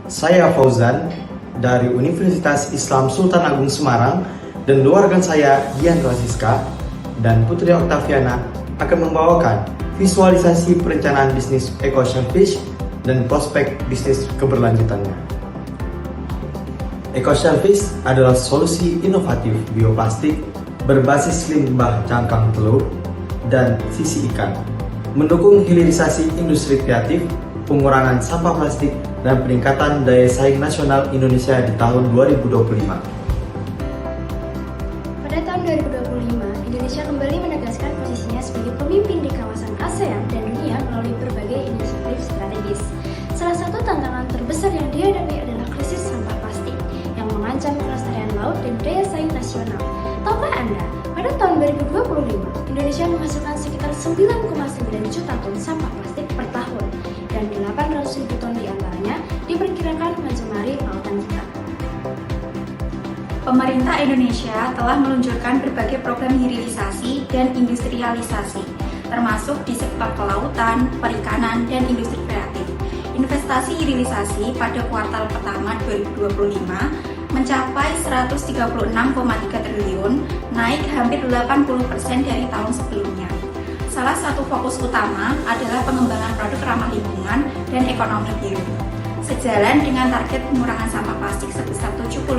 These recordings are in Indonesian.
Saya Fauzan dari Universitas Islam Sultan Agung Semarang dan dua rekan saya, Dian Rasiska dan Putri Oktaviana, akan membawakan visualisasi perencanaan bisnis EcoShellfish dan prospek bisnis keberlanjutannya. EcoShellfish adalah solusi inovatif bioplastik berbasis limbah cangkang telur dan sisi ikan, mendukung hilirisasi industri kreatif, pengurangan sampah plastik, dan peningkatan daya saing nasional Indonesia di tahun 2025. Pada tahun 2025, Indonesia kembali menegaskan posisinya sebagai pemimpin di kawasan ASEAN dan dunia melalui berbagai inisiatif strategis. Salah satu tantangan terbesar yang dihadapi adalah krisis sampah plastik yang mengancam kelestarian laut dan daya saing nasional. Tahukah Anda, pada tahun 2025, Indonesia menghasilkan sekitar 9,9 juta ton sampah plastik per tahun, dan 800.000 ton diantaranya diperkirakan mencemari lautan kita. Pemerintah Indonesia telah meluncurkan berbagai program hilirisasi dan industrialisasi, termasuk di sektor kelautan, perikanan, dan industri kreatif. Investasi hilirisasi pada kuartal pertama 2025 mencapai 136,3 triliun, naik hampir 80% dari tahun sebelumnya. Salah satu fokus utama adalah pengembangan produk ramah lingkungan dan ekonomi biru, sejalan dengan target pengurangan sampah plastik sebesar 70%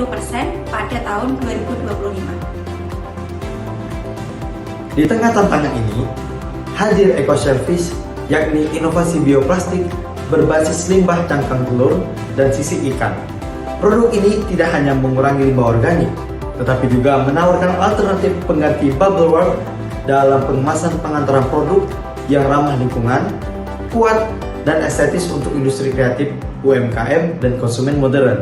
pada tahun 2025. Di tengah tantangan ini, hadir EcoShellfish, yakni inovasi bioplastik berbasis limbah cangkang telur dan sisi ikan. Produk ini tidak hanya mengurangi limbah organik, tetapi juga menawarkan alternatif pengganti bubble wrap dalam pengemasan pengantaran produk yang ramah lingkungan, kuat, dan estetis untuk industri kreatif, UMKM, dan konsumen modern.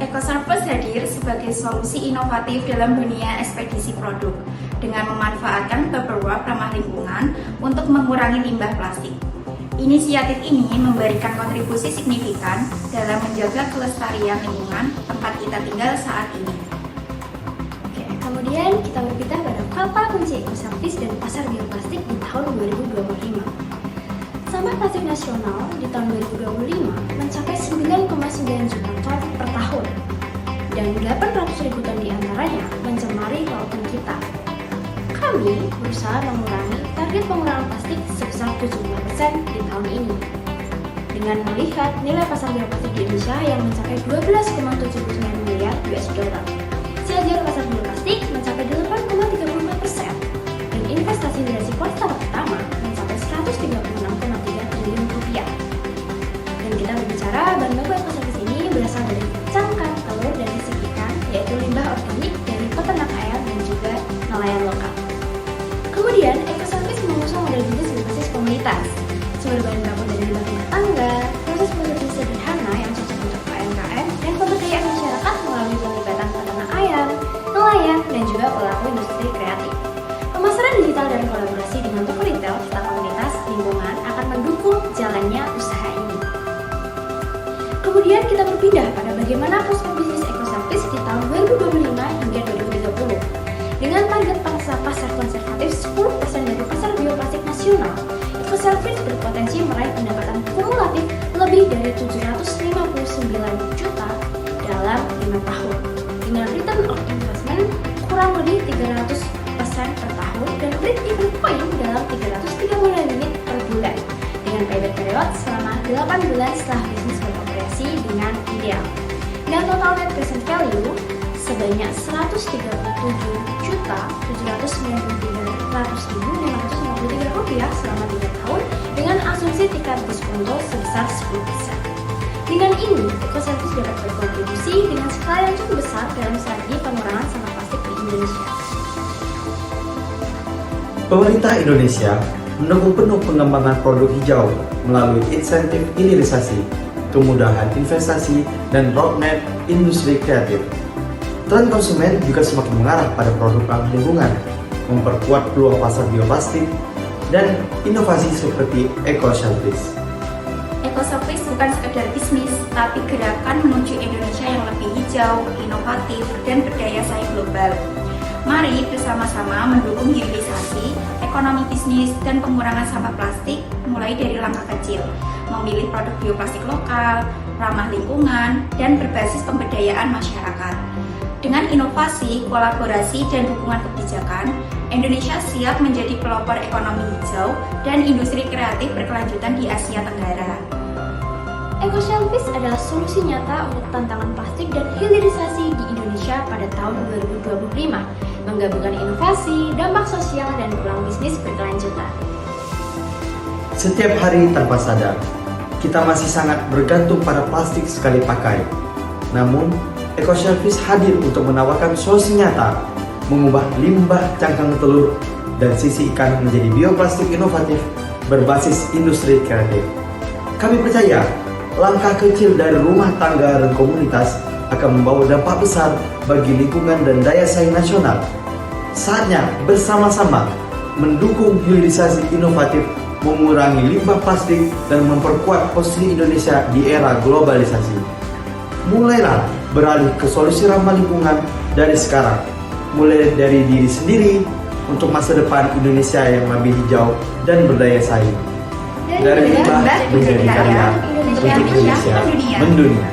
EcoShellfish hadir sebagai solusi inovatif dalam dunia ekspedisi produk dengan memanfaatkan bubble wrap ramah lingkungan untuk mengurangi limbah plastik. Inisiatif ini memberikan kontribusi signifikan dalam menjaga kelestarian lingkungan tempat kita tinggal saat ini. Kemudian kita berpindah pada kata kunci EcoShellfish dan pasar bioplastik di tahun 2025. Sampah plastik nasional di tahun 2025 mencapai 9,9 juta ton per tahun, dan 800.000 ton diantaranya mencemari lautan kita. Kami berusaha mengurangi target pengurangan plastik sebesar 70% di tahun ini. Dengan melihat nilai pasar bioplastik di Indonesia yang mencapai 12,79 miliar US dollar, sejajar pasar bioplastik mencapai 8,35%, dan investasi dari kuartal pertama mencapai 136,3 triliun rupiah. Dan kita berbicara bahan baku EcoShellfish ini berasal dari cangkang telur dan sisi ikan, yaitu limbah organik dari peternak ayam dan juga nelayan lokal. Kemudian, EcoShellfish mengusung model bisnis berbasis komunitas. Sumber bahan baku dari limbah rumah tangga, proses produksi sederhana yang cocok untuk UMKM, dan pemberdayaan masyarakat melalui pelibatan peternak ayam, nelayan, dan juga pelaku industri kreatif. Pemasaran digital dan kolaborasi dengan toko retail serta komunitas lingkungan akan mendukung jalannya usaha ini. Kemudian kita berpindah pada bagaimana prospek bisnis EcoShellfish di tahun 2025 hingga 2030. Dengan target pangsa pasar konservatif 10% dari pasar bioplastik nasional, EcoShellfish berpotensi meraih pendapatan kumulatif lebih dari 759 juta dalam 5 tahun, dengan return on investment kurang lebih 300% per tahun dan break-even point dalam 330 menit per bulan, dengan payback period selama 8 bulan setelah bisnis beroperasi dengan ideal. Dan total net present value sebanyak 137.793.553 rupiah selama 3 tahun dengan asumsi tingkat diskonto sebesar 10%. Dengan ini, EcoShellfish dapat berkontribusi dengan skala yang cukup besar dalam strategi pengurangan sampah plastik di Indonesia. Pemerintah Indonesia mendukung penuh pengembangan produk hijau melalui insentif hilirisasi, kemudahan investasi, dan roadmap industri kreatif. Tren konsumen juga semakin mengarah pada produk ramah lingkungan, memperkuat peluang pasar bioplastik, dan inovasi seperti EcoShellfish. EcoService bukan sekedar bisnis, tapi gerakan menuju Indonesia yang lebih hijau, inovatif, dan berdaya saing global. Mari bersama-sama mendukung hilirisasi, ekonomi bisnis, dan pengurangan sampah plastik mulai dari langkah kecil, memilih produk bioplastik lokal, ramah lingkungan, dan berbasis pemberdayaan masyarakat. Dengan inovasi, kolaborasi, dan dukungan kebijakan, Indonesia siap menjadi pelopor ekonomi hijau dan industri kreatif berkelanjutan di Asia Tenggara. EcoService adalah solusi nyata untuk tantangan plastik dan hilirisasi di Indonesia pada tahun 2025, menggabungkan inovasi, dampak sosial, dan peluang bisnis berkelanjutan. Setiap hari tanpa sadar, kita masih sangat bergantung pada plastik sekali pakai. Namun, EcoService hadir untuk menawarkan solusi nyata, mengubah limbah cangkang telur dan sisi ikan menjadi bioplastik inovatif berbasis industri kreatif. Kami percaya, langkah kecil dari rumah tangga dan komunitas akan membawa dampak besar bagi lingkungan dan daya saing nasional. Saatnya bersama-sama mendukung hilirisasi inovatif, mengurangi limbah plastik, dan memperkuat posisi Indonesia di era globalisasi. Mulailah beralih ke solusi ramah lingkungan dari sekarang, mulai dari diri sendiri untuk masa depan Indonesia yang lebih hijau dan berdaya saing. Dari limbah menjadi karya untuk Indonesia mendunia.